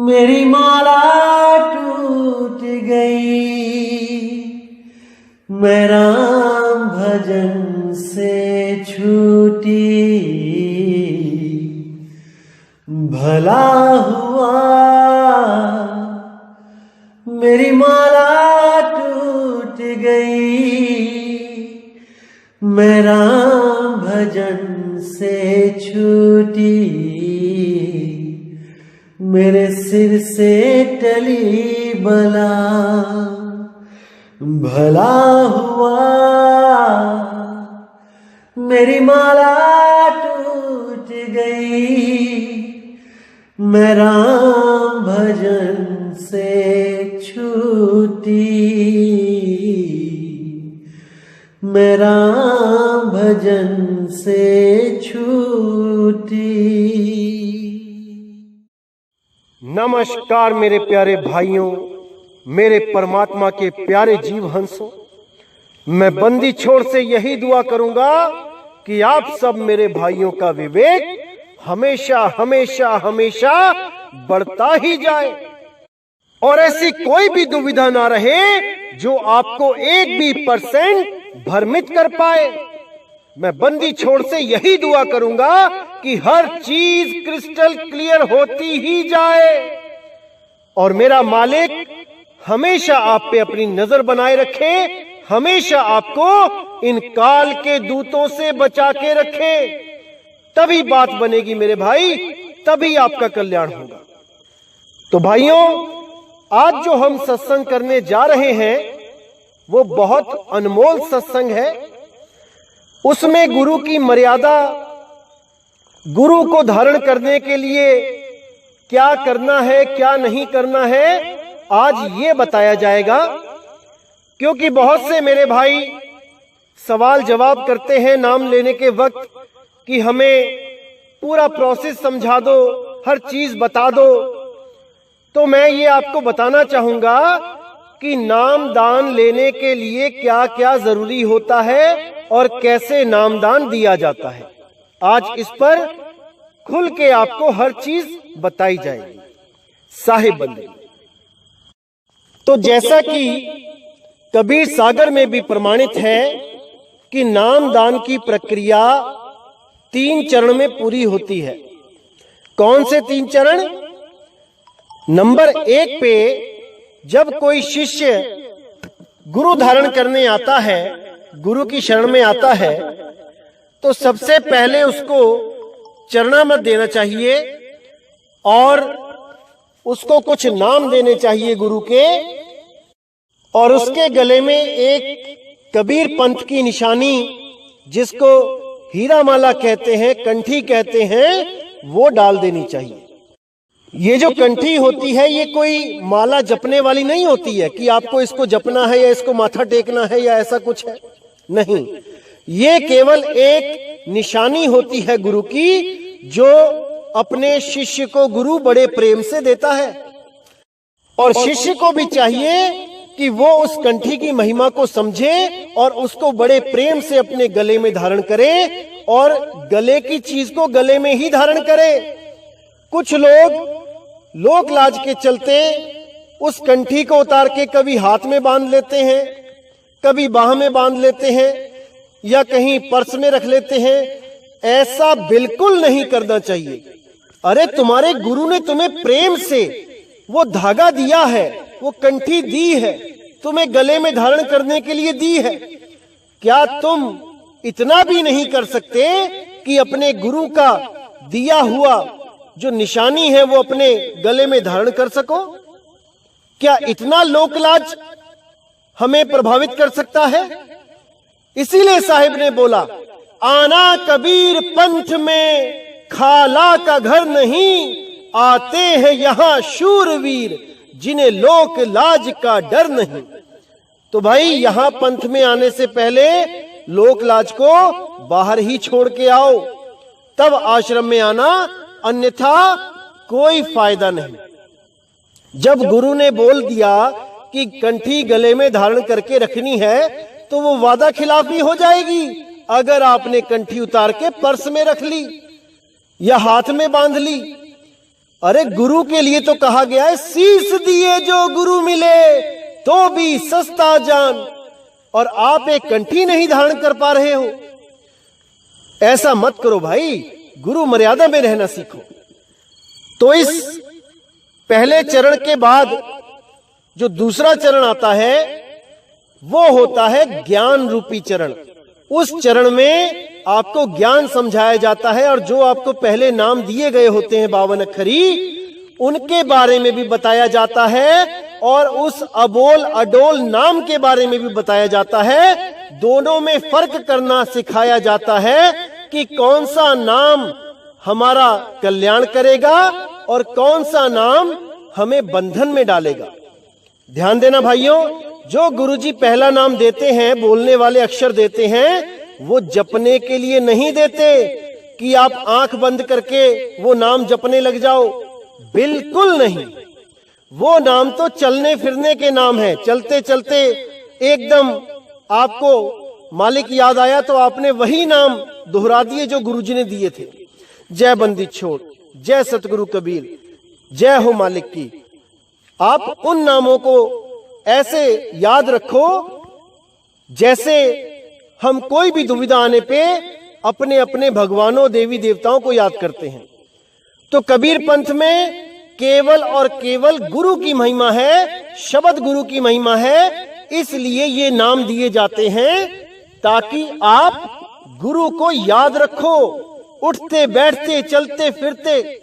मेरी माला टूट गई, मैं राम भजन से छूटी। भला हुआ मेरी माला टूट गई, मैं राम भजन से छूटी। मेरे सिर से टली बला, भला हुआ मेरी माला टूट गई, मैं राम भजन से छूटी। मैं राम भजन से छूटी। नमस्कार मेरे प्यारे भाइयों, मेरे परमात्मा के प्यारे जीव हंसों। मैं बंदी छोड़ से यही दुआ करूंगा कि आप सब मेरे भाइयों का विवेक हमेशा हमेशा हमेशा बढ़ता ही जाए और ऐसी कोई भी दुविधा ना रहे जो आपको 1% भ्रमित कर पाए। मैं बंदी छोड़ से यही दुआ करूंगा कि हर चीज क्रिस्टल क्लियर होती ही जाए और मेरा मालिक हमेशा आप पे अपनी नजर बनाए रखे, हमेशा आपको इन काल के दूतों से बचा के रखे। तभी बात बनेगी मेरे भाई, तभी आपका कल्याण होगा। तो भाइयों, आज जो हम सत्संग करने जा रहे हैं वो बहुत अनमोल सत्संग है। उसमें गुरु की मर्यादा, गुरु को धारण करने के लिए क्या करना है क्या नहीं करना है, आज ये बताया जाएगा। क्योंकि बहुत से मेरे भाई सवाल जवाब करते हैं नाम लेने के वक्त कि हमें पूरा प्रोसेस समझा दो, हर चीज बता दो। तो मैं ये आपको बताना चाहूंगा कि नामदान लेने के लिए क्या क्या जरूरी होता है और कैसे नामदान दिया जाता है। आज इस पर खुल के आपको हर चीज बताई जाएगी साहिब बंदे। तो जैसा कि कबीर सागर में भी प्रमाणित है कि नामदान की प्रक्रिया 3 चरण में पूरी होती है। कौन से 3 चरण? नंबर 1 पे जब कोई शिष्य गुरु धारण करने आता है, गुरु की शरण में आता है, तो सबसे पहले उसको चरणामृत देना चाहिए और उसको कुछ नाम देने चाहिए गुरु के, और उसके गले में एक कबीर पंथ की निशानी, जिसको हीरा माला कहते हैं, कंठी कहते हैं, वो डाल देनी चाहिए। ये जो कंठी होती है ये कोई माला जपने वाली नहीं होती है कि आपको इसको जपना है या इसको माथा टेकना है या ऐसा कुछ है, नहीं। ये केवल एक निशानी होती है गुरु की, जो अपने शिष्य को गुरु बड़े प्रेम से देता है। और शिष्य को भी चाहिए कि वो उस कंठी की महिमा को समझे और उसको बड़े प्रेम से अपने गले में धारण करे और गले की चीज को गले में ही धारण करे। कुछ लोग लोक लाज के चलते उस कंठी को उतार के कभी हाथ में बांध लेते हैं, कभी बाह में बांध लेते हैं या कहीं पर्स में रख लेते हैं। ऐसा बिल्कुल नहीं करना चाहिए। अरे तुम्हारे गुरु ने तुम्हें प्रेम से वो धागा दिया है, वो कंठी दी है, तुम्हें गले में धारण करने के लिए दी है। क्या तुम इतना भी नहीं कर सकते कि अपने गुरु का दिया हुआ जो निशानी है वो अपने गले में धारण कर सको? क्या इतना लोकलाज हमें प्रभावित कर सकता है? इसीलिए साहिब ने बोला, आना कबीर पंथ में खाला का घर नहीं, आते हैं यहाँ शूरवीर जिन्हें लोक लाज का डर नहीं। तो भाई यहाँ पंथ में आने से पहले लोक लाज को बाहर ही छोड़ के आओ, तब आश्रम में आना, अन्यथा कोई फायदा नहीं। जब गुरु ने बोल दिया कि कंठी गले में धारण करके रखनी है तो वो वादा खिलाफी हो जाएगी अगर आपने कंठी उतार के पर्स में रख ली या हाथ में बांध ली। अरे गुरु के लिए तो कहा गया है, शीश दिए जो गुरु मिले तो भी सस्ता जान। और आप एक कंठी नहीं धारण कर पा रहे हो। ऐसा मत करो भाई, गुरु मर्यादा में रहना सीखो। तो इस पहले चरण के बाद जो दूसरा चरण आता है वो होता है ज्ञान रूपी चरण। उस चरण में आपको ज्ञान समझाया जाता है और जो आपको पहले नाम दिए गए होते हैं 52 अक्षरी, उनके बारे में भी बताया जाता है और उस अबोल अडोल नाम के बारे में भी बताया जाता है। दोनों में फर्क करना सिखाया जाता है कि कौन सा नाम हमारा कल्याण करेगा और कौन सा नाम हमें बंधन में डालेगा। ध्यान देना भाइयों, जो गुरुजी पहला नाम देते हैं, बोलने वाले अक्षर देते हैं, वो जपने के लिए नहीं देते कि आप आंख बंद करके वो नाम जपने लग जाओ। बिल्कुल नहीं। वो नाम तो चलने फिरने के नाम है। चलते चलते एकदम आपको मालिक याद आया तो आपने वही नाम दोहरा दिए जो गुरुजी ने दिए थे। जय बंदी छोड़, जय सतगुरु कबीर, जय हो मालिक की। आप उन नामों को ऐसे याद रखो जैसे हम कोई भी दुविधा आने पे अपने अपने भगवानों देवी देवताओं को याद करते हैं। तो कबीर पंथ में केवल और केवल गुरु की महिमा है, शब्द गुरु की महिमा है। इसलिए ये नाम दिए जाते हैं ताकि आप गुरु को याद रखो, उठते बैठते चलते फिरते।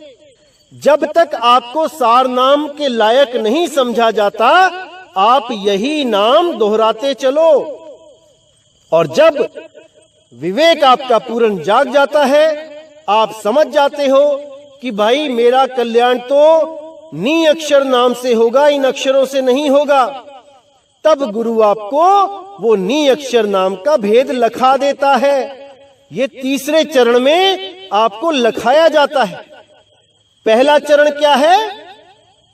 जब तक आपको सार नाम के लायक नहीं समझा जाता, आप यही नाम दोहराते चलो। और जब विवेक आपका पूर्ण जाग जाता है, आप समझ जाते हो कि भाई मेरा कल्याण तो नी अक्षर नाम से होगा, इन अक्षरों से नहीं होगा, तब गुरु आपको वो नी अक्षर नाम का भेद लखा देता है। ये तीसरे चरण में आपको लखाया जाता है। पहला चरण क्या है?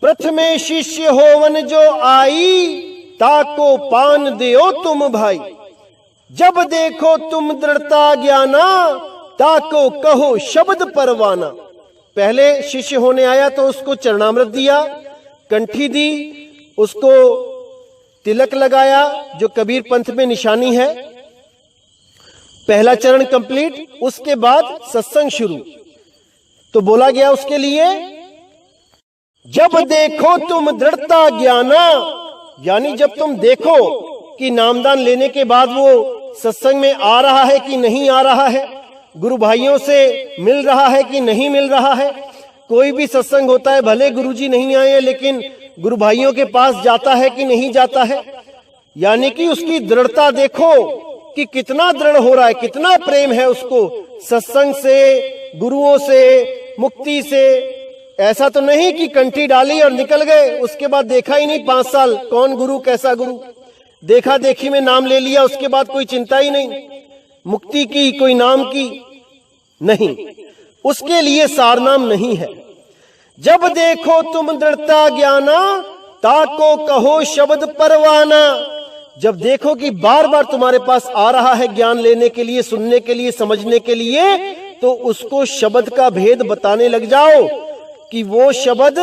प्रथमे शिष्य होवन जो आई, ताको पान देओ तुम भाई। जब देखो तुम दृढ़ता ज्ञाना, ताको कहो शब्द परवाना। पहले शिष्य होने आया तो उसको चरणामृत दिया, कंठी दी, उसको तिलक लगाया जो कबीर पंथ में निशानी है। पहला चरण कंप्लीट। उसके बाद सत्संग शुरू। तो बोला गया उसके लिए, जब देखो तुम दृढ़ता ज्ञाना, यानी जब तुम देखो कि नामदान लेने के बाद वो सत्संग में आ रहा है कि नहीं आ रहा है, गुरु भाइयों से मिल रहा है कि नहीं मिल रहा है। कोई भी सत्संग होता है, भले गुरुजी नहीं आए लेकिन गुरु भाइयों के पास जाता है कि नहीं जाता है, यानी कि उसकी दृढ़ता देखो कि कितना दृढ़ हो रहा है, कितना प्रेम है उसको सत्संग से, गुरुओं से, मुक्ति से। ऐसा तो नहीं कि कंठी डाली और निकल गए, उसके बाद देखा ही नहीं 5 साल कौन गुरु कैसा गुरु, देखा देखी में नाम ले लिया, उसके बाद कोई चिंता ही नहीं मुक्ति की, कोई नाम की नहीं। उसके लिए सार नाम नहीं है। जब देखो तुम दृढ़ता ज्ञाना, ताको कहो शब्द परवाना। जब देखो कि बार बार तुम्हारे पास आ रहा है ज्ञान लेने के लिए, सुनने के लिए, समझने के लिए, तो उसको शब्द का भेद बताने लग जाओ कि वो शब्द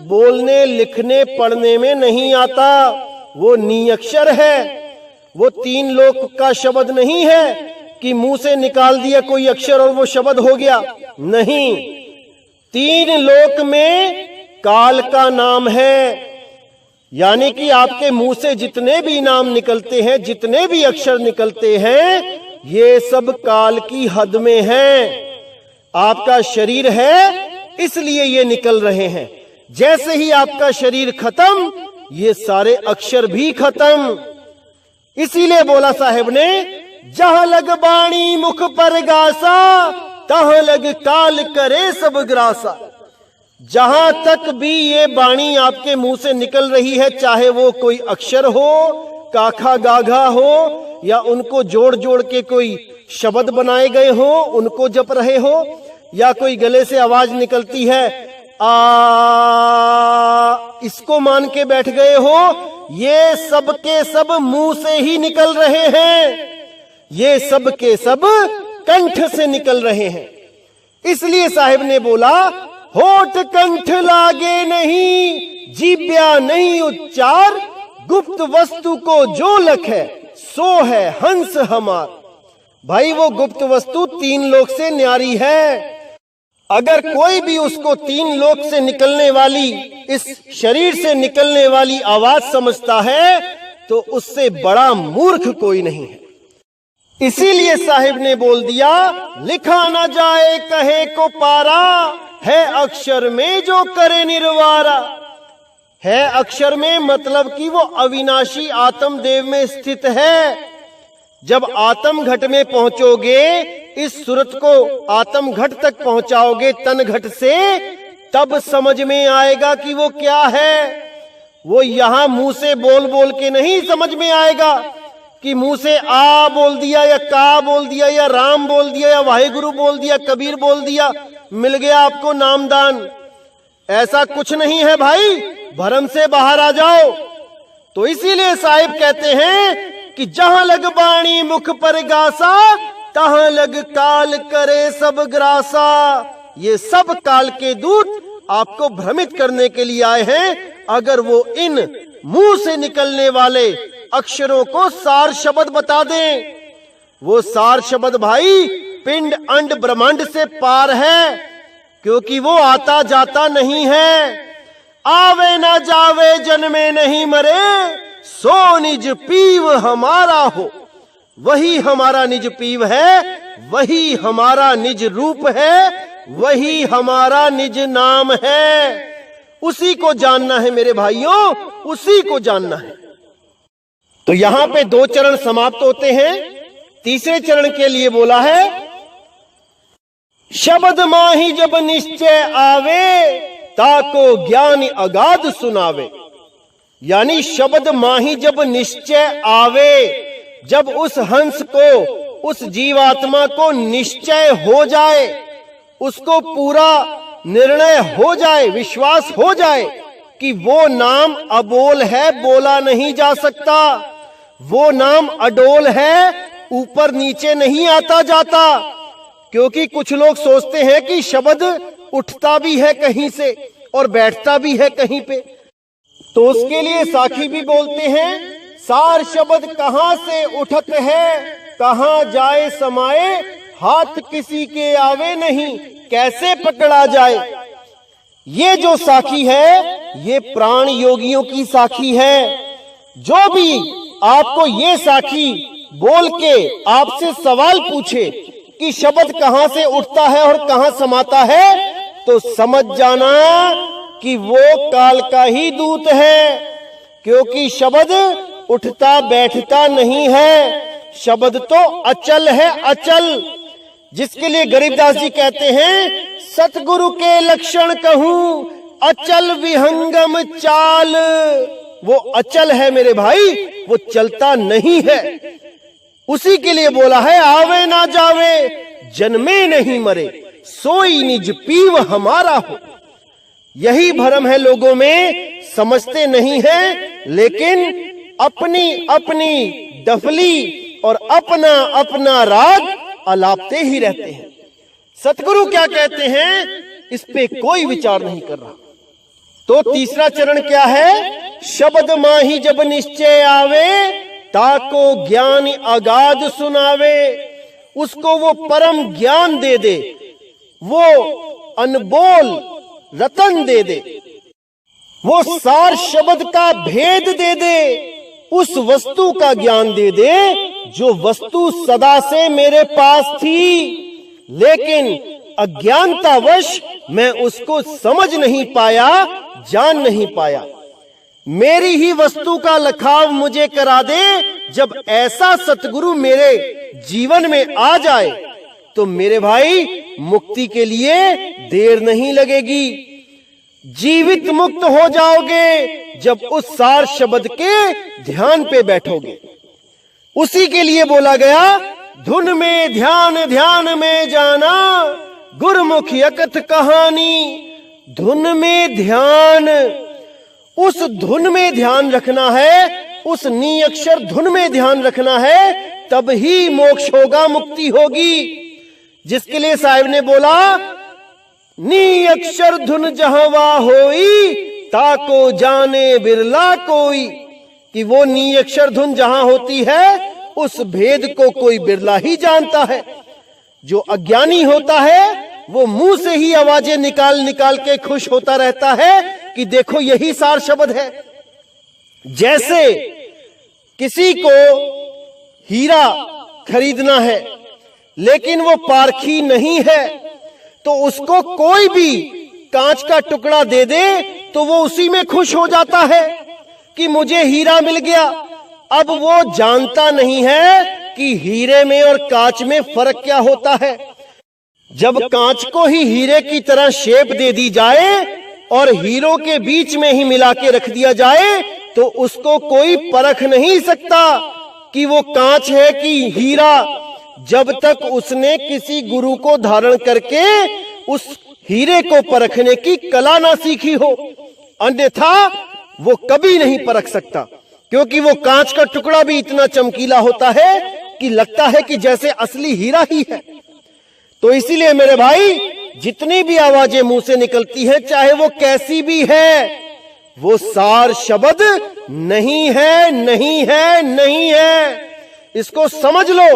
बोलने लिखने पढ़ने में नहीं आता, वो नी अक्षर है। वो 3 लोक का शब्द नहीं है कि मुंह से निकाल दिया कोई अक्षर और वो शब्द हो गया, नहीं। 3 लोक में काल का नाम है, यानी कि आपके मुंह से जितने भी नाम निकलते हैं, जितने भी अक्षर निकलते हैं, ये सब काल की हद में हैं। आपका शरीर है इसलिए ये निकल रहे हैं। जैसे ही आपका शरीर खत्म, ये सारे अक्षर भी खत्म। इसीलिए बोला साहेब ने, जहां लग बाणी मुख पर गासा, तहां लग काल करे सब ग्रासा। जहां तक भी ये बाणी आपके मुंह से निकल रही है, चाहे वो कोई अक्षर हो, काखा गाघा हो, या उनको जोड़ जोड़ के कोई शब्द बनाए गए हो, उनको जप रहे हो, या कोई गले से आवाज निकलती है आ, इसको मान के बैठ गए हो, ये सब के सब मुंह से ही निकल रहे हैं, ये सब के सब कंठ से निकल रहे हैं। इसलिए साहिब ने बोला होठ कंठ लागे नहीं, जीव्या नहीं उच्चार, गुप्त वस्तु को जो लखे सो है हंस हमार। भाई वो गुप्त वस्तु 3 लोक से न्यारी है। अगर कोई भी उसको 3 लोक से निकलने वाली, इस शरीर से निकलने वाली आवाज समझता है तो उससे बड़ा मूर्ख कोई नहीं है। इसीलिए साहिब ने बोल दिया, लिखा ना जाए कहे को पारा, है अक्षर में जो करे निर्वारा। है अक्षर में मतलब कि वो अविनाशी आत्म देव में स्थित है। जब आत्म घट में पहुंचोगे, इस सूरत को आत्म घट तक पहुंचाओगे तन घट से, तब समझ में आएगा कि वो क्या है। वो यहां मुंह से बोल बोल के नहीं समझ में आएगा कि मुंह से आ बोल दिया या का बोल दिया या राम बोल दिया या वाहिगुरु बोल दिया, कबीर बोल दिया, मिल गया आपको नामदान। ऐसा कुछ नहीं है भाई, भरम से बाहर आ जाओ। तो इसीलिए साहिब कहते हैं कि जहां लग बाणी मुख पर गासा, तहां लग काल करे सब ग्रासा। ये सब काल के दूत आपको भ्रमित करने के लिए आए हैं। अगर वो इन मुंह से निकलने वाले अक्षरों को सार शब्द बता दें, वो सार शब्द भाई पिंड अंड ब्रह्मांड से पार है, क्योंकि वो आता जाता नहीं है। आवे ना जावे जन्मे नहीं मरे, सो निज पीव हमारा हो। वही हमारा निज पीव है, वही हमारा निज रूप है, वही हमारा निज नाम है। उसी को जानना है मेरे भाइयों, उसी को जानना है। तो यहां पे 2 चरण समाप्त होते हैं। तीसरे चरण के लिए बोला है, शब्द माही जब निश्चय आवे, ताको ज्ञान अगाध सुनावे। यानी शब्द माही जब निश्चय आवे, जब उस हंस को, उस जीवात्मा को निश्चय हो जाए, उसको पूरा निर्णय हो जाए, विश्वास हो जाए कि वो नाम अबोल है, बोला नहीं जा सकता। वो नाम अडोल है, ऊपर नीचे नहीं आता जाता। क्योंकि कुछ लोग सोचते हैं कि शब्द उठता भी है कहीं से और बैठता भी है कहीं पे। तो उसके लिए साखी भी बोलते हैं, सार शब्द कहां से उठत है, कहां जाए समाए, हाथ किसी के आवे नहीं, कैसे पकड़ा जाए। ये जो साखी है, ये प्राण योगियों की साखी है। जो भी आपको ये साखी बोल के आपसे सवाल पूछे कि शब्द कहां से उठता है और कहां समाता है, तो समझ जाना कि वो काल का ही दूत है। क्योंकि शब्द उठता बैठता नहीं है, शब्द तो अचल है, अचल। जिसके लिए गरीबदास जी कहते हैं, सतगुरु के लक्षण कहूं अचल विहंगम चाल। वो अचल है मेरे भाई, वो चलता नहीं है। उसी के लिए बोला है, आवे ना जावे जन्मे नहीं मरे, सोई निज पीव हमारा हो। यही भरम है लोगों में, समझते नहीं है, लेकिन अपनी अपनी डफली और अपना अपना राग अलापते ही रहते हैं। सतगुरु क्या कहते हैं, इस पे कोई विचार नहीं कर रहा। तो तीसरा चरण क्या है, शब्द माही जब निश्चय आवे, ताको ज्ञान अगाध सुनावे। उसको वो परम ज्ञान दे दे, वो अनमोल रतन दे दे, वो सार शब्द का भेद दे दे, उस वस्तु का ज्ञान दे दे जो वस्तु सदा से मेरे पास थी, लेकिन अज्ञानतावश मैं उसको समझ नहीं पाया, जान नहीं पाया। मेरी ही वस्तु का लखाव मुझे करा दे। जब ऐसा सतगुरु मेरे जीवन में आ जाए तो मेरे भाई मुक्ति के लिए देर नहीं लगेगी। जीवित मुक्त हो जाओगे जब उस सार शब्द के ध्यान पे बैठोगे। उसी के लिए बोला गया, धुन में ध्यान ध्यान में जाना, गुरमुख यकथ कहानी। धुन में ध्यान, उस धुन में ध्यान रखना है, उस नी अक्षर धुन में ध्यान रखना है, तब ही मोक्ष होगा, मुक्ति होगी। जिसके लिए साहिब ने बोला, नी अक्षर धुन जहवा होई, ताको जाने बिरला कोई। कि वो नी अक्षर धुन जहां होती है उस भेद को कोई बिरला ही जानता है। जो अज्ञानी होता है वो मुंह से ही आवाजें निकाल निकाल के खुश होता रहता है कि देखो यही सार शब्द है। जैसे किसी को हीरा खरीदना है लेकिन वो पारखी नहीं है, तो उसको कोई भी कांच का टुकड़ा दे दे तो वो उसी में खुश हो जाता है कि मुझे हीरा मिल गया। अब वो जानता नहीं है कि हीरे में और कांच में फर्क क्या होता है। जब कांच को ही हीरे की तरह शेप दे दी जाए और हीरों के बीच में ही मिला के रख दिया जाए तो उसको कोई परख नहीं सकता कि वो कांच है कि हीरा, जब तक उसने किसी गुरु को धारण करके उस हीरे को परखने की कला ना सीखी हो। अन्यथा वो कभी नहीं परख सकता, क्योंकि वो कांच का टुकड़ा भी इतना चमकीला होता है कि लगता है कि जैसे असली हीरा ही है। तो इसीलिए मेरे भाई, जितनी भी आवाजें मुंह से निकलती हैं, चाहे वो कैसी भी है, वो सार शब्द नहीं है, नहीं है, नहीं है। इसको समझ लो,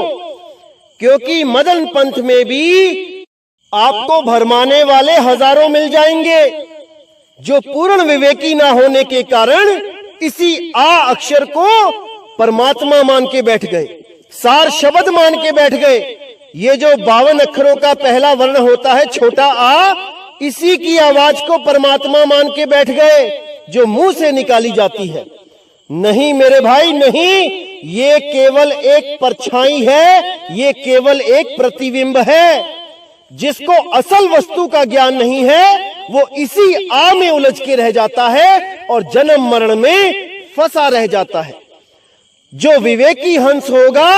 क्योंकि मदन पंथ में भी आपको भरमाने वाले हजारों मिल जाएंगे जो पूर्ण विवेकी ना होने के कारण इसी आ अक्षर को परमात्मा मान के बैठ गए, सार शब्द मान के बैठ गए। ये जो 52 अक्षरों का पहला वर्ण होता है छोटा आ, इसी की आवाज को परमात्मा मान के बैठ गए जो मुंह से निकाली जाती है। नहीं मेरे भाई नहीं, ये केवल एक परछाई है, ये केवल एक प्रतिबिंब है। जिसको असल वस्तु का ज्ञान नहीं है वो इसी आ में उलझ के रह जाता है और जन्म मरण में फंसा रह जाता है। जो विवेकी हंस होगा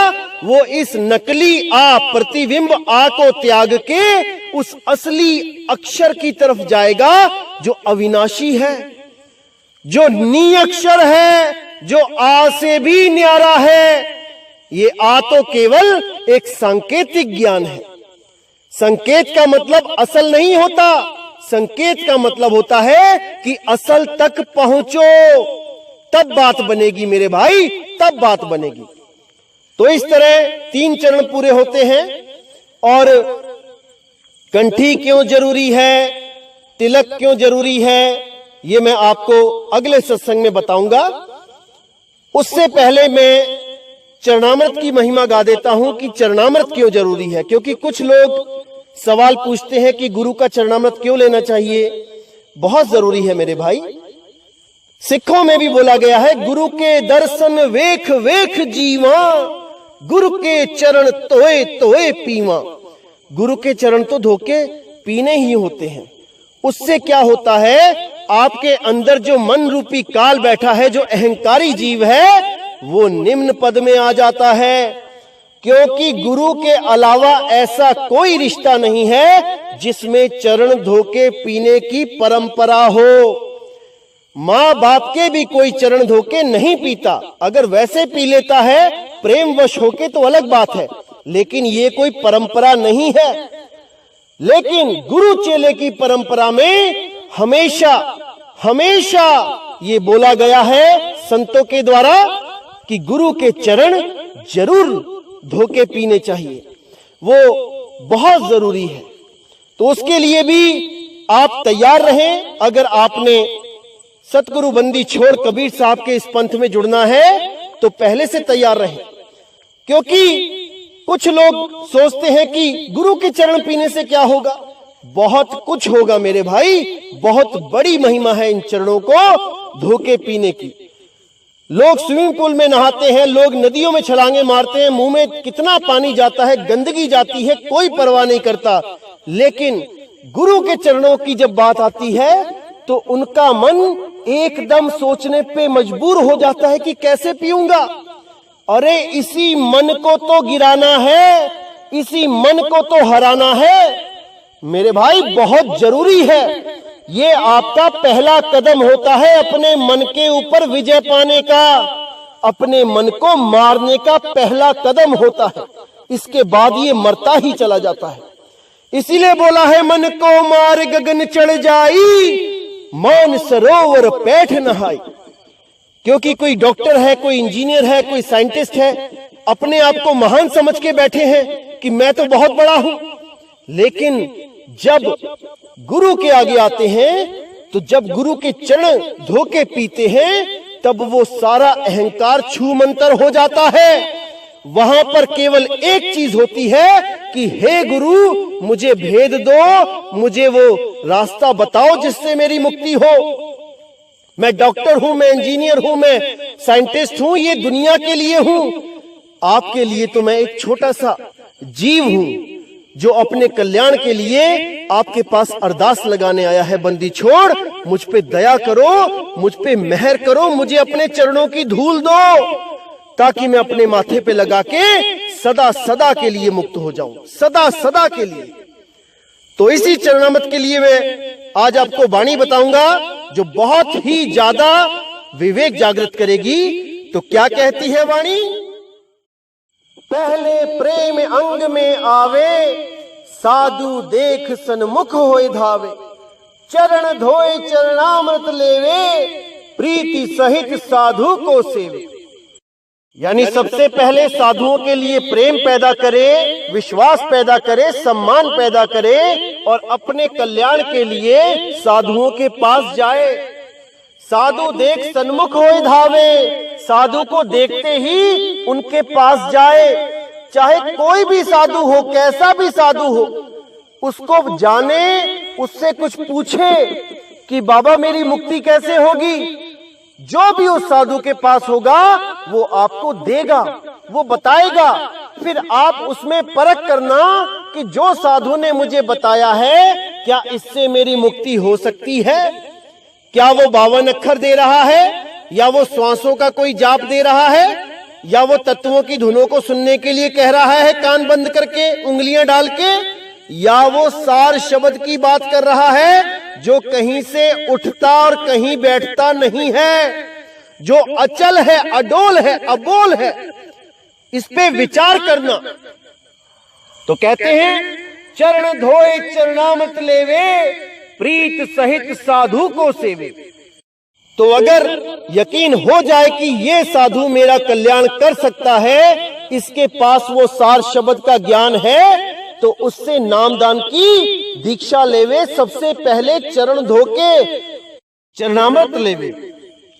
वो इस नकली आ, प्रतिबिंब आ को त्याग के उस असली अक्षर की तरफ जाएगा जो अविनाशी है, जो नी अक्षर है, जो आ से भी न्यारा है। ये आ तो केवल एक सांकेतिक ज्ञान है। संकेत का मतलब असल नहीं होता, संकेत का मतलब होता है कि असल तक पहुंचो, तब बात बनेगी मेरे भाई, तब बात बनेगी। तो इस तरह 3 चरण पूरे होते हैं। और कंठी क्यों जरूरी है, तिलक क्यों जरूरी है, ये मैं आपको अगले सत्संग में बताऊंगा। उससे पहले मैं चरणामृत की महिमा गा देता हूं कि चरणामृत क्यों जरूरी है। क्योंकि कुछ लोग सवाल पूछते हैं कि गुरु का चरणामृत क्यों लेना चाहिए। बहुत जरूरी है मेरे भाई। सिखों में भी बोला गया है, गुरु के दर्शन वेख वेख जीवा, गुरु के चरण तोए तोए पीवा। गुरु के चरण तो धोके पीने ही होते हैं। उससे क्या होता है, आपके अंदर जो मन रूपी काल बैठा है, जो अहंकारी जीव है, वो निम्न पद में आ जाता है। क्योंकि गुरु के अलावा ऐसा कोई रिश्ता नहीं है जिसमें चरण धोके पीने की परंपरा हो। माँ बाप के भी कोई चरण धोके नहीं पीता। अगर वैसे पी लेता है प्रेमवश होके तो अलग बात है, लेकिन ये कोई परंपरा नहीं है। लेकिन गुरु चेले की परंपरा में हमेशा हमेशा ये बोला गया है संतों के द्वारा कि गुरु के चरण जरूर धोके पीने चाहिए, वो बहुत जरूरी है। तो उसके लिए भी आप तैयार रहें। अगर आपने सतगुरु बंदी छोड़ कबीर साहब के इस पंथ में जुड़ना है तो पहले से तैयार रहें। क्योंकि कुछ लोग सोचते हैं कि गुरु के चरण पीने से क्या होगा। बहुत कुछ होगा मेरे भाई, बहुत बड़ी महिमा है इन चरणों को धोके पीने की। लोग स्विमिंग पूल में नहाते हैं, लोग नदियों में छलांगे मारते हैं, मुंह में कितना पानी जाता है, गंदगी जाती है, कोई परवाह नहीं करता। लेकिन गुरु के चरणों की जब बात आती है तो उनका मन एकदम सोचने पे मजबूर हो जाता है कि कैसे पीऊंगा। अरे इसी मन को तो गिराना है, इसी मन को तो हराना है मेरे भाई, बहुत जरूरी है। ये आपका पहला कदम होता है अपने मन के ऊपर विजय पाने का, अपने मन को मारने का पहला कदम होता है। इसके बाद ये मरता ही चला जाता है। इसीलिए बोला है मन को मार गगन चढ़ जाई, मौन सरोवर पैठ नहाई। क्योंकि कोई डॉक्टर है, कोई इंजीनियर है, कोई साइंटिस्ट है, अपने आप को महान समझ के बैठे हैं कि मैं तो बहुत बड़ा हूं। लेकिन जब गुरु के आगे आते हैं, तो जब गुरु के चरण धोके पीते हैं, तब वो सारा अहंकार छूमंतर हो जाता है। वहां पर केवल एक चीज होती है कि हे गुरु, मुझे भेद दो, मुझे वो रास्ता बताओ जिससे मेरी मुक्ति हो। मैं डॉक्टर हूं, मैं इंजीनियर हूं, मैं साइंटिस्ट हूं, ये दुनिया के लिए हूं। आपके लिए तो मैं एक छोटा सा जीव हूं जो अपने कल्याण के लिए आपके पास अरदास लगाने आया है। बंदी छोड़, मुझ पे दया करो, मुझ पे मेहर करो, मुझे अपने चरणों की धूल दो, ताकि मैं अपने माथे पे लगा के सदा सदा के लिए मुक्त हो जाऊं, सदा सदा के लिए। तो इसी चरणामृत के लिए मैं आज आपको वाणी बताऊंगा जो बहुत ही ज्यादा विवेक जागृत करेगी। तो क्या कहती है वाणी? पहले प्रेम अंग में आवे, साधु देख सन्मुख होए धावे। चरण धोए चरणामृत लेवे, प्रीति सहित साधु को सेवे। यानी सबसे पहले साधुओं के लिए प्रेम पैदा करे, विश्वास पैदा करे, सम्मान पैदा करे, और अपने कल्याण के लिए साधुओं के पास जाए। साधु देख सन्मुख होए धावे, साधु को देखते ही उनके पास जाए। चाहे कोई भी साधु हो, कैसा भी साधु हो, उसको जाने, उससे कुछ पूछे कि बाबा मेरी मुक्ति कैसे होगी। जो भी उस साधु के पास होगा वो आपको देगा, वो बताएगा। फिर आप उसमें परख करना कि जो साधु ने मुझे बताया है, क्या इससे मेरी मुक्ति हो सकती है? क्या वो 52 अक्षर दे रहा है, या वो श्वासों का कोई जाप दे रहा है, या वो तत्वों की धुनों को सुनने के लिए कह रहा है कान बंद करके, उंगलियां डाल के, या वो सार शब्द की बात कर रहा है जो कहीं से उठता और कहीं बैठता नहीं है, जो अचल है, अडोल है, अबोल है। इस पे विचार करना। तो कहते हैं चरण धोए चरणामृत लेवे, प्रीत सहित साधु को सेवे। तो अगर यकीन हो जाए कि ये साधु मेरा कल्याण कर सकता है, इसके पास वो सार शब्द का ज्ञान है, तो उससे नामदान की दीक्षा लेवे। सबसे पहले चरण धोके चरणामृत लेवे,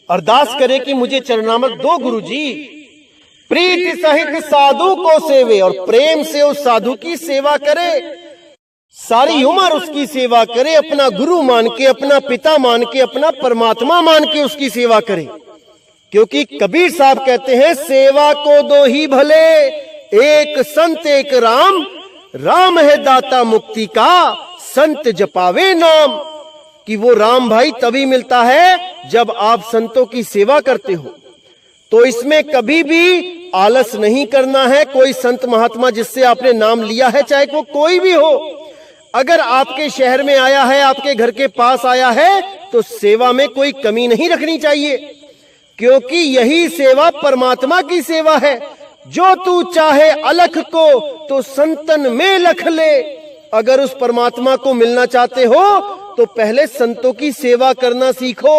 अरदास करे कि मुझे चरणामृत दो गुरुजी। प्रीति सहित साधु को सेवे, और प्रेम से उस साधु की सेवा करे, सारी उम्र उसकी सेवा करे, अपना गुरु मान के, अपना पिता मान के, अपना परमात्मा मान के उसकी सेवा करे। क्योंकि कबीर साहब कहते हैं सेवा को दो ही भले, एक संत एक राम, राम है दाता मुक्ति का, संत जपावे नाम। कि वो राम भाई तभी मिलता है जब आप संतों की सेवा करते हो। तो इसमें कभी भी आलस नहीं करना है। कोई संत महात्मा जिससे आपने नाम लिया है, चाहे वो कोई भी हो, अगर आपके शहर में आया है, आपके घर के पास आया है, तो सेवा में कोई कमी नहीं रखनी चाहिए, क्योंकि यही सेवा परमात्मा की सेवा है। जो तू चाहे अलख को, तो संतन में लख ले। अगर उस परमात्मा को मिलना चाहते हो तो पहले संतों की सेवा करना सीखो।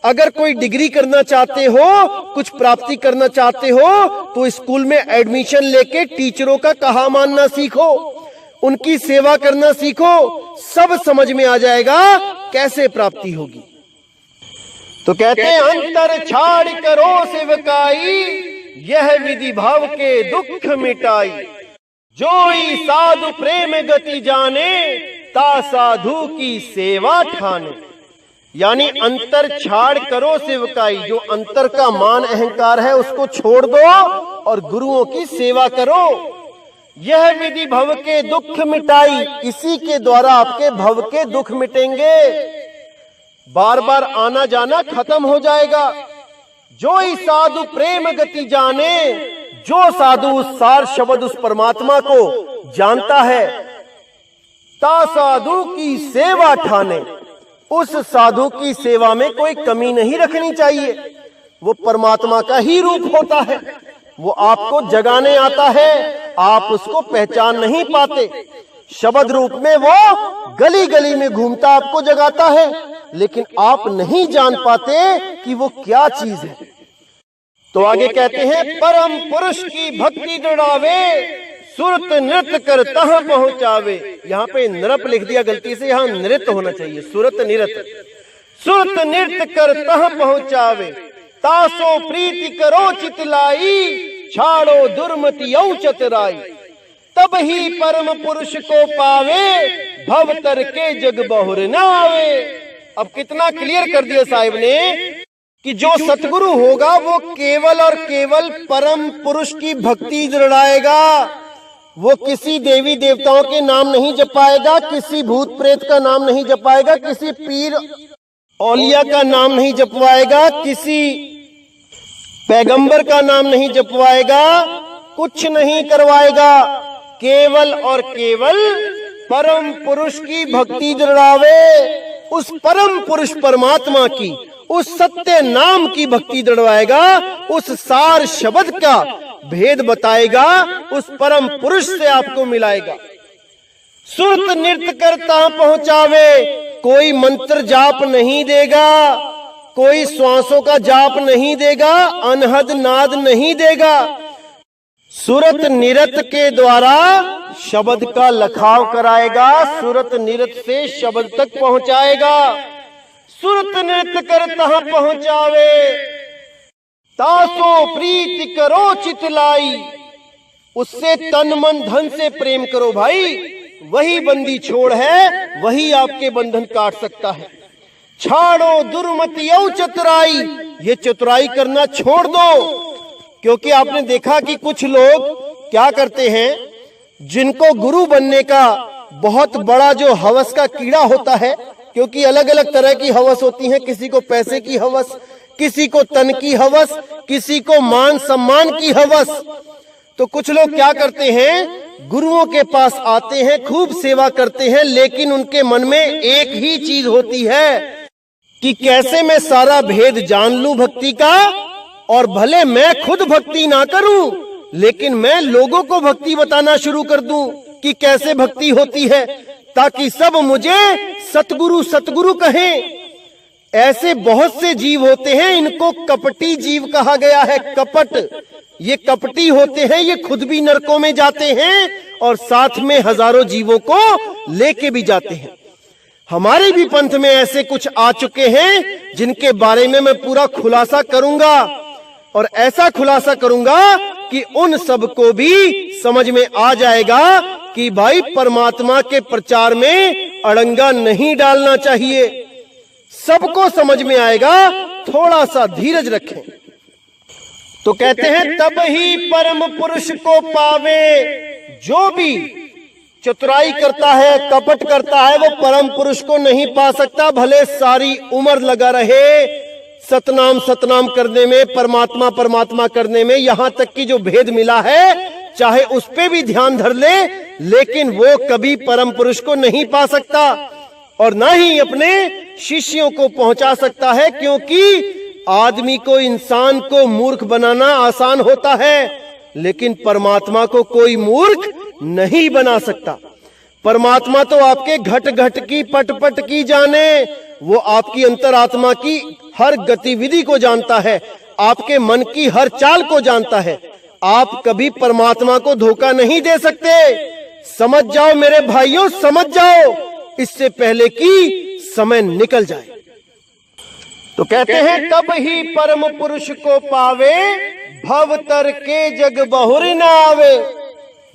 अगर कोई डिग्री करना चाहते हो, कुछ प्राप्ति करना चाहते हो, तो स्कूल में एडमिशन लेके टीचरों का कहा मानना सीखो, उनकी सेवा करना सीखो। सब समझ में आ जाएगा कैसे प्राप्ति होगी। तो कहते हैं अंतर छाड़ करो सेवकाई, यह विधि भाव के दुख मिटाई। जोई साधु प्रेम गति जाने, ता साधु की सेवा ठाने। यानी अंतर छाड़ करो सेवकाई, जो अंतर का मान अहंकार है उसको छोड़ दो और गुरुओं की सेवा करो। यह विधि भव के दुख मिटाई, इसी के द्वारा आपके भव के दुख मिटेंगे। बार बार आना जाना खत्म हो जाएगा। जो ही साधु प्रेम गति जाने, जो साधु उस सार शब्द उस परमात्मा को जानता है, ता साधु की सेवा ठाने, उस साधु की सेवा में कोई कमी नहीं रखनी चाहिए। वो परमात्मा का ही रूप होता है, वो आपको जगाने आता है, आप उसको पहचान नहीं पाते। शब्द रूप में वो गली गली में घूमता आपको जगाता है, लेकिन आप नहीं जान पाते कि वो क्या चीज है। तो आगे कहते हैं, परम पुरुष की भक्ति दृढ़ावे, सुरत नृत्य कर तह पहुंचावे। यहाँ पे नृप लिख दिया गलती से, यहाँ नृत्य होना चाहिए, सुरत नृत्य। सुरत नृत्य कर तह पहुंचावे, तासो प्रीति करो चितलाई, छाड़ो दुर्मति औ चतुराई। तब ही परम पुरुष को पावे, भव तर के जग बहुर न आवे। अब कितना क्लियर कर दिया साहिब ने कि जो सतगुरु होगा वो केवल और केवल परम पुरुष की भक्ति दृढ़ाएगा। वो किसी देवी देवताओं के नाम नहीं जपाएगा, किसी भूत प्रेत का नाम नहीं जपाएगा, किसी पीर औलिया का नाम नहीं जपवाएगा, किसी पैगंबर का नाम नहीं जपवाएगा, कुछ नहीं करवाएगा। केवल और केवल परम पुरुष की भक्ति दृढ़ावे, उस परम पुरुष परमात्मा की, उस सत्य नाम की भक्ति दृढ़वाएगा, उस सार शब्द का भेद बताएगा, उस परम पुरुष से आपको मिलाएगा। सुरत नृत्य करता पहुंचावे, कोई मंत्र जाप नहीं देगा, कोई श्वासों का जाप नहीं देगा, अनहद नाद नहीं देगा। सुरत नृत्य के द्वारा शब्द का लखाव कराएगा, सुरत नृत्य से शब्द तक पहुंचाएगा। सुरत नृत्य करता पहुंचावे, तासो प्रीति करो चितलाई। उससे तन मन धन से प्रेम करो भाई, वही बंदी छोड़ है, वही आपके बंधन काट सकता है। छाड़ो दुर्मति औ चतुराई, ये चतुराई करना छोड़ दो। क्योंकि आपने देखा कि कुछ लोग क्या करते हैं, जिनको गुरु बनने का बहुत बड़ा जो हवस का कीड़ा होता है, क्योंकि अलग अलग तरह की हवस होती है, किसी को पैसे की हवस, किसी को तन की हवस, किसी को मान सम्मान की हवस। तो कुछ लोग क्या करते हैं, गुरुओं के पास आते हैं, खूब सेवा करते हैं, लेकिन उनके मन में एक ही चीज होती है कि कैसे मैं सारा भेद जान लूं भक्ति का, और भले मैं खुद भक्ति ना करूं, लेकिन मैं लोगों को भक्ति बताना शुरू कर दूं कि कैसे भक्ति होती है, ताकि सब मुझे सतगुरु सतगुरु कहें। ऐसे बहुत से जीव होते हैं, इनको कपटी जीव कहा गया है। कपट, ये कपटी होते हैं, ये खुद भी नरकों में जाते हैं और साथ में हजारों जीवों को लेके भी जाते हैं। हमारे भी पंथ में ऐसे कुछ आ चुके हैं, जिनके बारे में मैं पूरा खुलासा करूंगा, और ऐसा खुलासा करूंगा कि उन सबको भी समझ में आ जाएगा कि भाई परमात्मा के प्रचार में अड़ंगा नहीं डालना चाहिए। सबको समझ में आएगा, थोड़ा सा धीरज रखें। तो कहते हैं, तब ही परम पुरुष को पावे। जो भी चतुराई करता है, कपट करता है, वो परम पुरुष को नहीं पा सकता, भले सारी उम्र लगा रहे सतनाम सतनाम करने में, परमात्मा परमात्मा करने में। यहां तक कि जो भेद मिला है, चाहे उस पे भी ध्यान धर ले, लेकिन वो कभी परम पुरुष को नहीं पा सकता, और ना ही अपने शिष्यों को पहुंचा सकता है। क्योंकि आदमी को, इंसान को मूर्ख बनाना आसान होता है, लेकिन परमात्मा को कोई मूर्ख नहीं बना सकता। परमात्मा तो आपके घट घट की, पट पट की जाने, वो आपकी अंतरात्मा की हर गतिविधि को जानता है, आपके मन की हर चाल को जानता है। आप कभी परमात्मा को धोखा नहीं दे सकते। समझ जाओ मेरे भाइयों, समझ जाओ, इससे पहले कि समय निकल जाए। तो कहते हैं, तब ही परम पुरुष को पावे, भव तर के जग बहुर न आवे।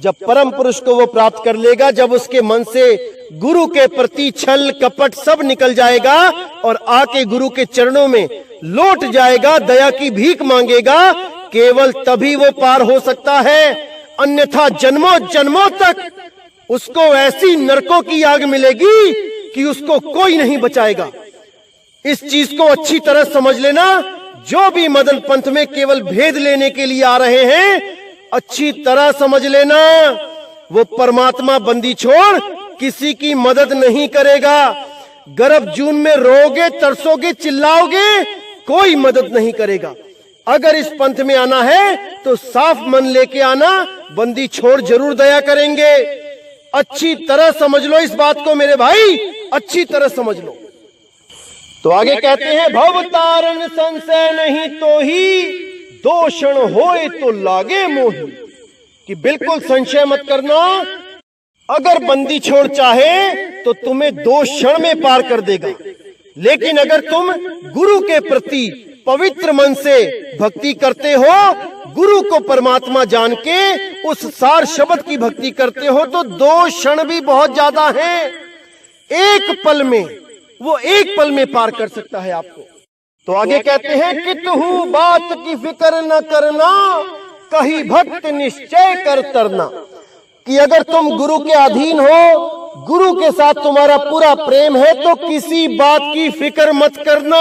जब परम पुरुष को वो प्राप्त कर लेगा, जब उसके मन से गुरु के प्रति छल कपट सब निकल जाएगा और आके गुरु के चरणों में लौट जाएगा, दया की भीख मांगेगा, केवल तभी वो पार हो सकता है। अन्यथा जन्मों जन्मों तक उसको ऐसी नरकों की आग मिलेगी कि उसको कोई नहीं बचाएगा। इस चीज को अच्छी तरह समझ लेना। जो भी मदन पंथ में केवल भेद लेने के लिए आ रहे हैं, अच्छी तरह समझ लेना, वो परमात्मा बंदी छोड़ किसी की मदद नहीं करेगा। गर्भ जून में रोगे, तरसोगे, चिल्लाओगे, कोई मदद नहीं करेगा। अगर इस पंथ में आना है तो साफ मन लेके आना, बंदी छोड़ जरूर दया करेंगे। अच्छी तरह समझ लो इस बात को मेरे भाई, अच्छी तरह समझ लो। तो आगे कहते हैं, भव तारण संशय नहीं तो ही, दो क्षण होए तो लागे मोही। कि बिल्कुल संशय मत करना, अगर बंदी छोड़ चाहे तो तुम्हें 2 क्षण में पार कर देगा। लेकिन अगर तुम गुरु के प्रति पवित्र मन से भक्ति करते हो, गुरु को परमात्मा जान के उस सार शब्द की भक्ति करते हो, तो 2 क्षण भी बहुत ज्यादा हैं। एक पल में, वो एक पल में पार कर सकता है आपको। तो आगे कहते हैं, कितहु बात की फिक्र न करना, कहीं भक्त निश्चय कर तरना। कि अगर तुम गुरु के अधीन हो, गुरु के साथ तुम्हारा पूरा प्रेम है, तो किसी बात की फिक्र मत करना,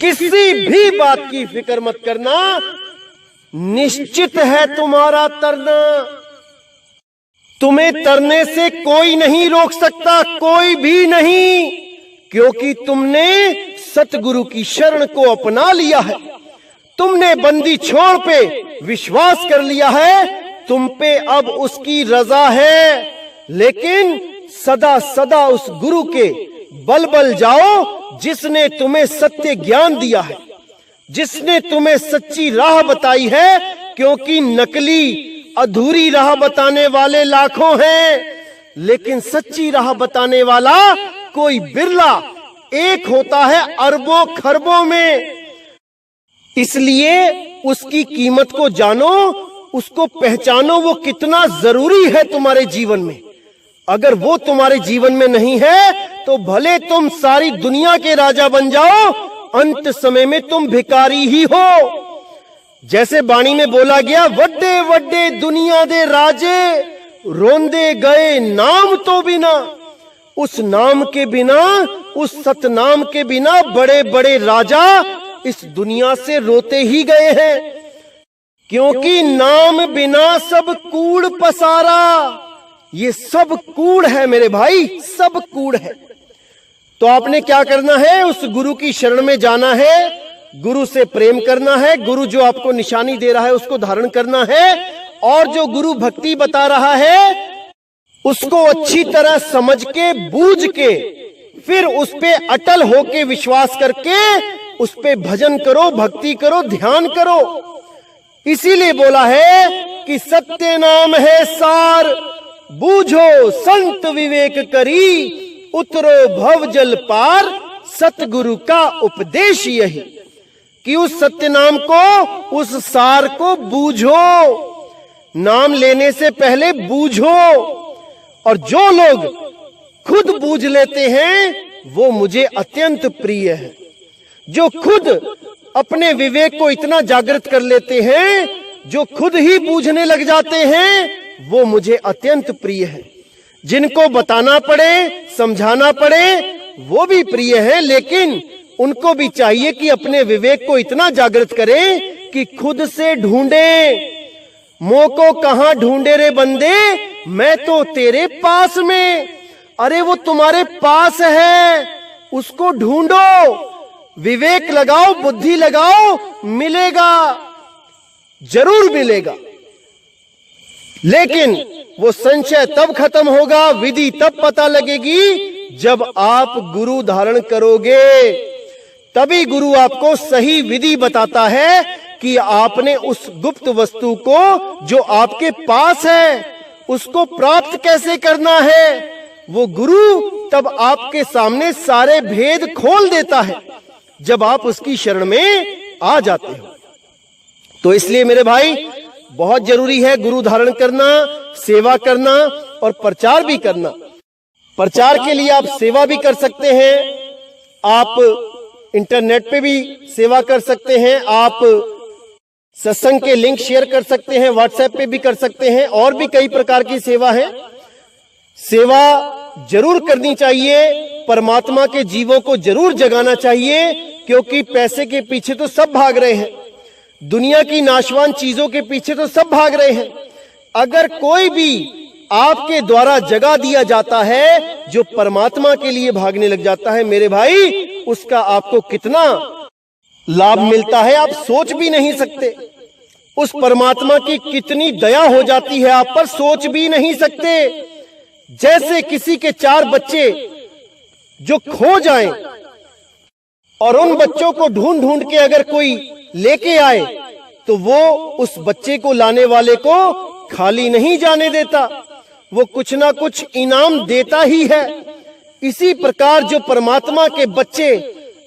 किसी भी बात की फिक्र मत करना, निश्चित है तुम्हारा तरना। तुम्हें तरने से कोई नहीं रोक सकता, कोई भी नहीं, क्योंकि तुमने सतगुरु की शरण को अपना लिया है, तुमने बंदी छोड़ पे विश्वास कर लिया है, तुम पे अब उसकी रजा है। लेकिन सदा सदा उस गुरु के बल बल जाओ जिसने तुम्हें सत्य ज्ञान दिया है, जिसने तुम्हें सच्ची राह बताई है। क्योंकि नकली अधूरी राह बताने वाले लाखों हैं, लेकिन सच्ची राह बताने वाला कोई बिरला एक होता है अरबों खरबों में। इसलिए उसकी कीमत को जानो, उसको पहचानो, वो कितना जरूरी है तुम्हारे जीवन में। अगर वो तुम्हारे जीवन में नहीं है तो भले तुम सारी दुनिया के राजा बन जाओ, अंत समय में तुम भिखारी ही हो। जैसे वाणी में बोला गया, वड्डे वड्डे दुनिया दे राजे, रोंदे गए नाम तो बिना। उस नाम के बिना, उस सतनाम के बिना बड़े बड़े राजा इस दुनिया से रोते ही गए हैं। क्योंकि नाम बिना सब कूड़ पसारा। ये सब कूड़ है मेरे भाई, सब कूड़ है। तो आपने क्या करना है, उस गुरु की शरण में जाना है, गुरु से प्रेम करना है, गुरु जो आपको निशानी दे रहा है उसको धारण करना है, और जो गुरु भक्ति बता रहा है उसको अच्छी तरह समझ के, बूझ के, फिर उस पे अटल होके विश्वास करके उस पे भजन करो, भक्ति करो, ध्यान करो। इसीलिए बोला है कि सत्य नाम है सार, बूझो संत विवेक करी, उतरो भव जल पार, सतगुरु का उपदेश यही। कि उस सत्य नाम को, उस सार को बूझो, नाम लेने से पहले बूझो। और जो लोग खुद बूझ लेते हैं वो मुझे अत्यंत प्रिय है। जो खुद अपने विवेक को इतना जागृत कर लेते हैं, जो खुद ही बूझने लग जाते हैं, वो मुझे अत्यंत प्रिय है। जिनको बताना पड़े, समझाना पड़े, वो भी प्रिय है, लेकिन उनको भी चाहिए कि अपने विवेक को इतना जागृत करें कि खुद से ढूंढें। मोह को कहां ढूंढे रे बंदे, मैं तो तेरे पास में। अरे वो तुम्हारे पास है, उसको ढूंढो, विवेक लगाओ, बुद्धि लगाओ, मिलेगा, जरूर मिलेगा। लेकिन वो संशय तब खत्म होगा, विधि तब पता लगेगी जब आप गुरु धारण करोगे। तभी गुरु आपको सही विधि बताता है कि आपने उस गुप्त वस्तु को जो आपके पास है उसको प्राप्त कैसे करना है। वो गुरु तब आपके सामने सारे भेद खोल देता है जब आप उसकी शरण में आ जाते हो। तो इसलिए मेरे भाई बहुत जरूरी है गुरु धारण करना, सेवा करना और प्रचार भी करना। प्रचार के लिए आप सेवा भी कर सकते हैं, आप इंटरनेट पे भी सेवा कर सकते हैं, आप सत्संग के लिंक शेयर कर सकते हैं, व्हाट्सएप पे भी कर सकते हैं, और भी कई प्रकार की सेवा है। सेवा जरूर करनी चाहिए, परमात्मा के जीवों को जरूर जगाना चाहिए, क्योंकि पैसे के पीछे तो सब भाग रहे हैं, दुनिया की नाशवान चीजों के पीछे तो सब भाग रहे हैं। अगर कोई भी आपके द्वारा जगा दिया जाता है जो परमात्मा के लिए भागने लग जाता है, मेरे भाई उसका आपको कितना लाभ मिलता है आप सोच भी नहीं सकते। उस परमात्मा की कितनी दया हो जाती है आप पर, सोच भी नहीं सकते। जैसे किसी के 4 बच्चे जो खो जाएं और उन बच्चों को ढूंढ ढूंढ के अगर कोई लेके आए तो वो उस बच्चे को लाने वाले को खाली नहीं जाने देता, वो कुछ ना कुछ इनाम देता ही है। इसी प्रकार जो परमात्मा के बच्चे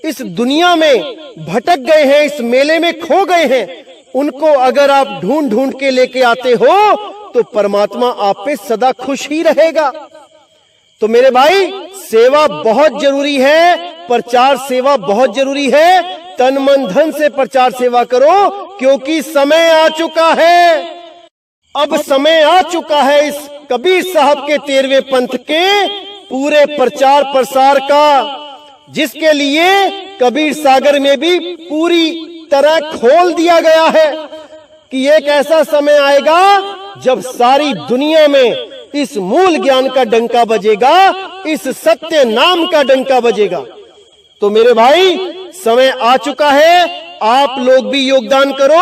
इस दुनिया में भटक गए हैं, इस मेले में खो गए हैं, उनको अगर आप ढूंढ ढूंढ के लेके आते हो तो परमात्मा आप पे सदा खुश ही रहेगा। तो मेरे भाई, सेवा बहुत जरूरी है, प्रचार सेवा बहुत जरूरी है। तन मन धन से प्रचार सेवा करो, क्योंकि समय आ चुका है। अब समय आ चुका है इस कबीर साहब के 13वें पंथ के पूरे प्रचार प्रसार का, जिसके लिए कबीर सागर में भी पूरी तरह खोल दिया गया है कि एक ऐसा समय आएगा जब सारी दुनिया में इस मूल ज्ञान का डंका बजेगा, इस सत्य नाम का डंका बजेगा। तो मेरे भाई, समय आ चुका है, आप लोग भी योगदान करो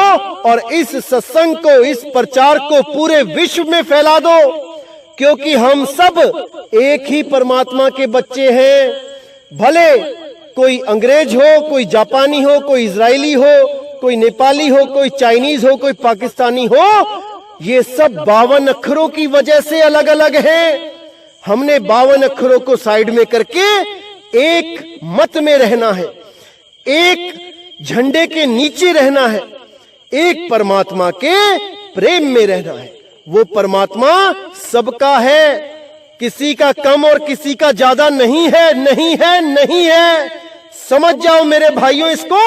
और इस सत्संग को, इस प्रचार को पूरे विश्व में फैला दो, क्योंकि हम सब एक ही परमात्मा के बच्चे हैं। भले कोई अंग्रेज हो, कोई जापानी हो, कोई इजरायली हो, कोई नेपाली हो, कोई चाइनीज हो, कोई पाकिस्तानी हो, ये सब 52 अक्षरों की वजह से अलग अलग हैं। हमने 52 अक्षरों को साइड में करके एक मत में रहना है, एक झंडे के नीचे रहना है, एक परमात्मा के प्रेम में रहना है। वो परमात्मा सबका है, किसी का कम और किसी का ज्यादा नहीं है, नहीं है, नहीं है। समझ जाओ मेरे भाइयों, इसको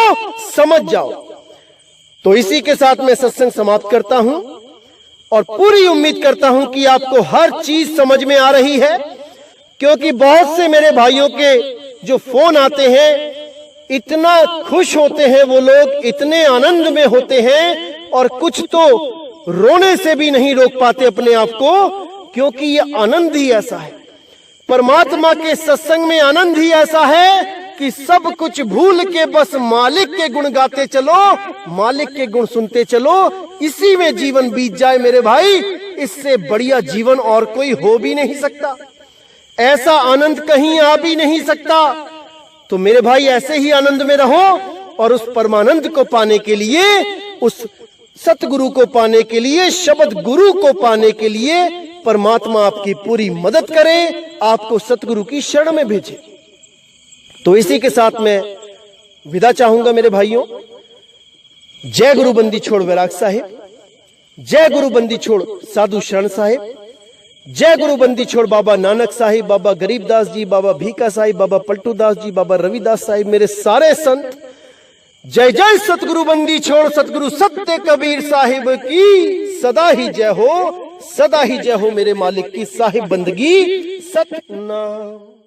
समझ जाओ। तो इसी के साथ मैं सत्संग समाप्त करता हूं और पूरी उम्मीद करता हूं कि आपको हर चीज समझ में आ रही है, क्योंकि बहुत से मेरे भाइयों के जो फोन आते हैं, इतना खुश होते हैं वो लोग, इतने आनंद में होते हैं, और कुछ तो रोने से भी नहीं रोक पाते अपने आप को, क्योंकि ये आनंद ही ऐसा है। परमात्मा के सत्संग में आनंद ही ऐसा है कि सब कुछ भूल के बस मालिक के गुण गाते चलो, मालिक के गुण सुनते चलो, इसी में जीवन बीत जाए मेरे भाई। इससे बढ़िया जीवन और कोई हो भी नहीं सकता, ऐसा आनंद कहीं आ भी नहीं सकता। तो मेरे भाई, ऐसे ही आनंद में रहो और उस परमानंद को पाने के लिए, उस सतगुरु को पाने के लिए, शब्द गुरु को पाने के लिए परमात्मा आपकी पूरी मदद करे, आपको सतगुरु की शरण में भेजे। तो इसी के साथ मैं विदा चाहूंगा मेरे भाइयों। जय गुरु बंदी छोड़ वैराग साहिब, जय गुरु बंदी छोड़ साधु शरण साहिब, जय गुरु बंदी छोड़ बाबा नानक साहिब, बाबा गरीबदास जी, बाबा भीका साहिब, बाबा पलटू दास जी, बाबा रविदास साहिब, मेरे सारे संत। जय जय सतगुरु बंदी छोड़ सतगुरु सत्य कबीर साहिब की सदा ही जय हो, सदा ही जय हो मेरे मालिक की साहिब बंदगी सतनाम।